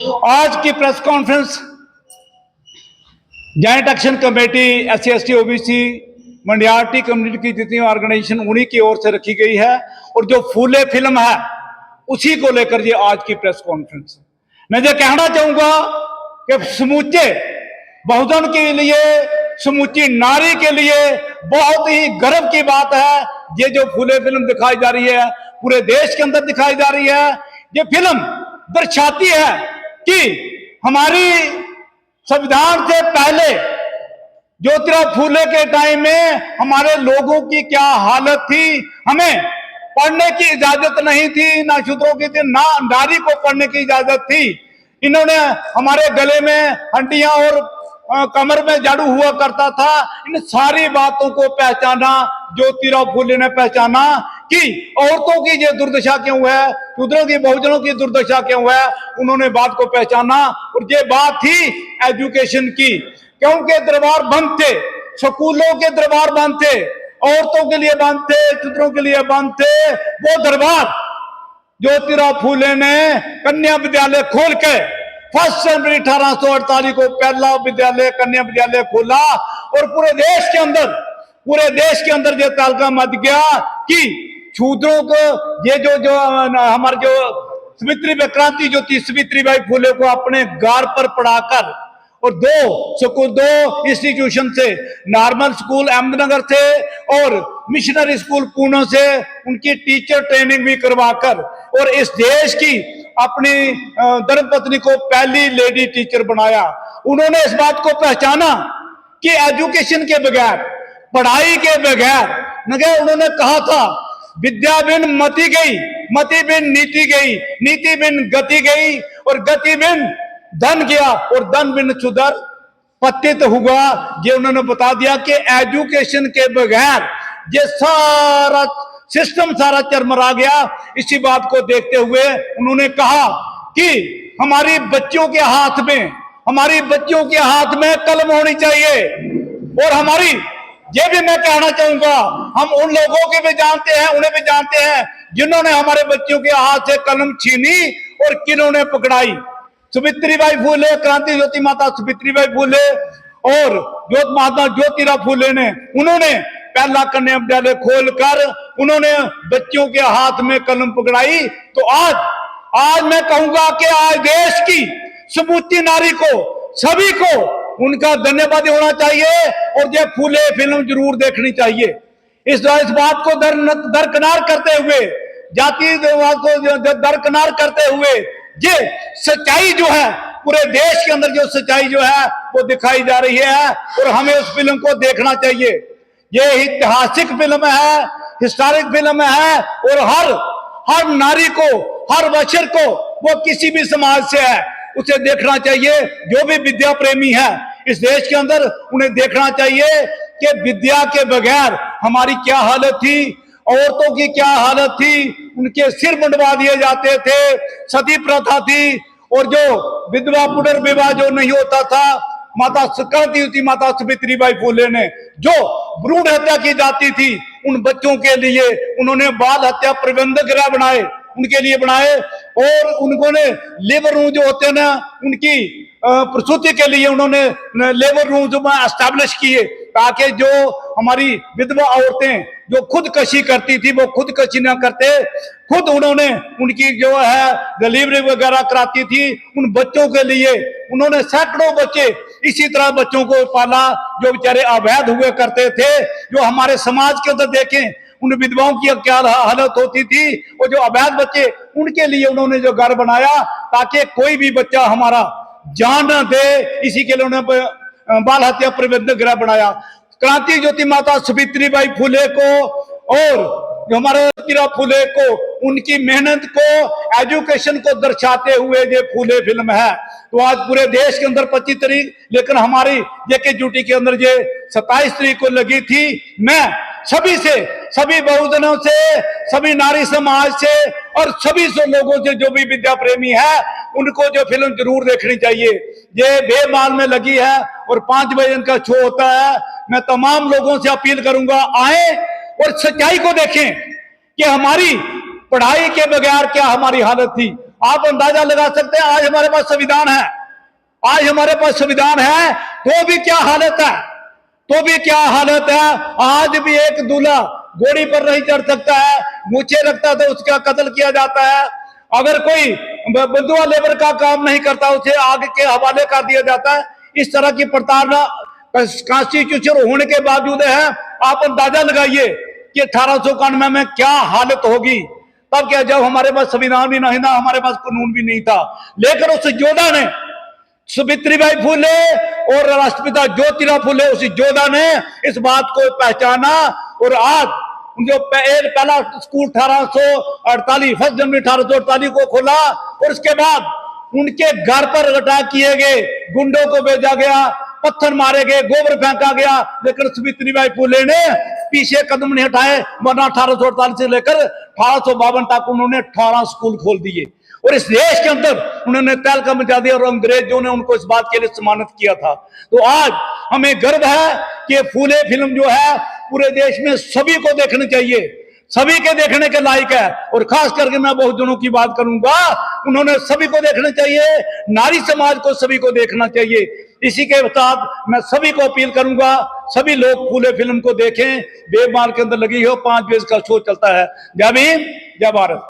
आज की press conference joint action committee SC ST OBC minority community की जितनी ऑर्गेनाइजेशन उन्हीं की ओर से रखी गई है और जो फूले फिल्म है उसी को लेकर ये आज की प्रेस कॉन्फ्रेंस। मैं ये कहना चाहूंगा कि समूचे बहुजन के लिए, समूची नारी के लिए बहुत ही गर्व की बात है। ये जो फूले फिल्म दिखाई जा रही है पूरे देश के अंदर दिखाई जा रही है। ये फिल्म दर्शाती है कि हमारी संविधान से पहले ज्योतिराव फूले के टाइम में हमारे लोगों की क्या हालत थी। हमें पढ़ने की इजाजत नहीं थी, ना शूद्रों की थी, ना नारी को पढ़ने की इजाजत थी। इन्होंने हमारे गले में हड्डियां और कमर में जाड़ू हुआ करता था। इन सारी बातों को पहचाना ज्योतिराव फूले ने, पहचाना कि औरतों की ये दुर्दशा क्यों है, शूद्रों की, बहुजनों की दुर्दशा क्यों है। उन्होंने बात को पहचाना और ये बात थी एजुकेशन की, क्योंकि दरबार बंद थे, स्कूलों के दरबार बंद थे, औरतों के लिए बंद थे, शूद्रों के लिए बंद थे। वो दरबार ज्योतिराव फूले ने कन्या विद्यालय खोल के 1 जनवरी 1848 को पहला विद्यालय, कन्या विद्यालय खोला और पूरे देश के अंदर ये तालका मच गया कि शूद्रों को ये जो हमारे जो सावित्री बाई क्रांति जो थी, सावित्री बाई फूले को अपने गार पर पढ़ाकर और दो इंस्टीट्यूशन से, नॉर्मल स्कूल अहमदनगर से और मिशनरी स्कूल पुणे से उनकी टीचर ट्रेनिंग भी करवाकर और इस देश की अपनी धर्मपत्नी को पहली लेडी टीचर बनाया। उन्होंने इस बात को पहचाना कि एजुकेशन के बगैर, पढ़ाई के बगैर, उन्होंने कहा था विद्या बिन मति गई, मति बिन नीति गई, नीति बिन गति गई और गति बिन धन गया और धन बिन सुधर पतित हुआ। ये उन्होंने बता दिया कि एजुकेशन के बगैर ये सारा सिस्टम सारा चरमरा गया। इसी बात को देखते हुए उन्होंने कहा कि हमारी बच्चियों के हाथ में कलम होनी चाहिए। और हमारी ये भी मैं कहना चाहूंगा, हम उन लोगों के भी जानते हैं, उन्हें भी जानते हैं जिन्होंने हमारे बच्चों के हाथ से कलम छीनी और किन्होंने पकड़ाई। सावित्री बाई फूले, क्रांति ज्योति माता सावित्री बाई फूले और महात्मा ज्योतिराव फूले ने, उन्होंने पहला कन्या विद्यालय खोलकर उन्होंने बच्चों के हाथ में कलम पकड़ाई। तो आज मैं कहूंगा कि आज देश की समूची नारी को, सभी को उनका धन्यवाद होना चाहिए और ये फूले फिल्म जरूर देखनी चाहिए। इस बात को दरकिनार करते हुए, जातिवाद को दरकिनार करते हुए, ये सच्चाई जो है पूरे देश के अंदर, जो सच्चाई जो है वो दिखाई जा रही है और हमें उस फिल्म को देखना चाहिए। ये ऐतिहासिक फिल्म है, हिस्टोरिक फिल्म है और हर नारी को, हर बच्चे को, वो किसी भी समाज से है, उसे देखना चाहिए। जो भी विद्या प्रेमी है इस देश के अंदर, उन्हें देखना चाहिए कि विद्या के बगैर हमारी क्या हालत थी, औरतों की क्या हालत थी। उनके सिर मुंडवा दिए जाते थे, सती प्रथा थी और जो विधवा पुनर्विवाह जो नहीं होता था, माता माता सावित्री बाई फूले ने जो भ्रूण हत्या की जाती थी, उन बच्चों के लिए उन्होंने बाल हत्या प्रबंधक गृह बनाए, उनके लिए बनाए और उन्होंने लेबर रूम जो होते हैं ना, उनकी प्रसूति के लिए उन्होंने लेबर रूम जो एस्टैब्लिश किए, ताकि जो हमारी विधवा औरतें जो खुदकशी करती थी वो खुदकशी ना करते, खुद उन्होंने उनकी जो है डिलीवरी वगैरह कराती थी। उन बच्चों के लिए उन्होंने सैकड़ों बच्चे इसी तरह बच्चों को पाला जो बेचारे अवैध हुए करते थे। जो हमारे समाज के अंदर देखें उन विधवाओं की क्या हालत होती थी, वो जो अवैध बच्चे, उनके लिए उन्होंने जो घर बनाया ताकि कोई भी बच्चा हमारा जान न दे, इसी के लिए उन्होंने बाल हत्या प्रबंधक गृह बनाया। क्रांति ज्योति माता सावित्री बाई फूले को और जो हमारे ज्योतिराव फूले को, उनकी मेहनत को, एजुकेशन को दर्शाते हुए ये फूले फिल्म है। तो आज पूरे देश के अंदर 25 तारीख, लेकिन हमारी जेके ड्यूटी के अंदर ये 27 तारीख को लगी थी। मैं सभी से, सभी बहुजनों से, सभी नारी समाज से और सभी लोगों से जो भी विद्या प्रेमी है, उनको जो फिल्म जरूर देखनी चाहिए। ये बेमाल में लगी है और 5 बजे इनका शो होता है। मैं तमाम लोगों से अपील करूंगा, आए और सच्चाई को देखें कि हमारी पढ़ाई के बगैर क्या हमारी हालत थी, आप अंदाजा लगा सकते हैं आज हमारे पास संविधान है, आज हमारे पास संविधान है तो भी क्या हालत है, तो भी क्या हालत है। आज भी एक दूल्हा घोड़ी पर नहीं चढ़ सकता है, मूछे रखता तो उसका कत्ल किया जाता है। अगर कोई बंधुआ लेबर का काम नहीं करता उसे आग के हवाले कर दिया जाता है। इस तरह की प्रताड़ना कॉन्स्टिट्यूशन होने के बावजूद है। आप अंदाजा लगाइए कि 1891 में क्या हालत होगी। तब क्या, जब हमारे पास संविधान भी नहीं था, हमारे पास कानून भी नहीं था, लेकिन उस योद्धा ने, सावित्रीबाई फुले और राष्ट्रपिता ज्योतिराव फुले, उस योद्धा ने इस बात को पहचाना और आज जो पहला स्कूल 1848 1 जनवरी 1848 को खोला और उसके बाद उनके घर पर अटैक किए गए, गुंडों को भेजा गया, पत्थर मारे गए, गोबर फेंका गया, लेकिन सावित्रीबाई फुले ने पीछे कदम नहीं हटाए। वरना 1848 से लेकर 1852 तक उन्होंने 18 स्कूल खोल दिए और इस देश के अंदर उन्होंने तहलका मचा दिया और अंग्रेजों ने उनको इस बात के लिए सम्मानित किया था। तो आज हमें गर्व है कि फूले फिल्म जो है पूरे देश में सभी को देखनी चाहिए, सभी के देखने के लायक है। और खास करके मैं बहुजनों की बात करूंगा, उन्होंने सभी को देखना चाहिए, नारी समाज को सभी को देखना चाहिए। इसी के साथ मैं सभी को अपील करूंगा, सभी लोग फूले फिल्म को देखें। बेमार के अंदर लगी हो, 5 बजे का शो चलता है। जय भीम, जय भारत।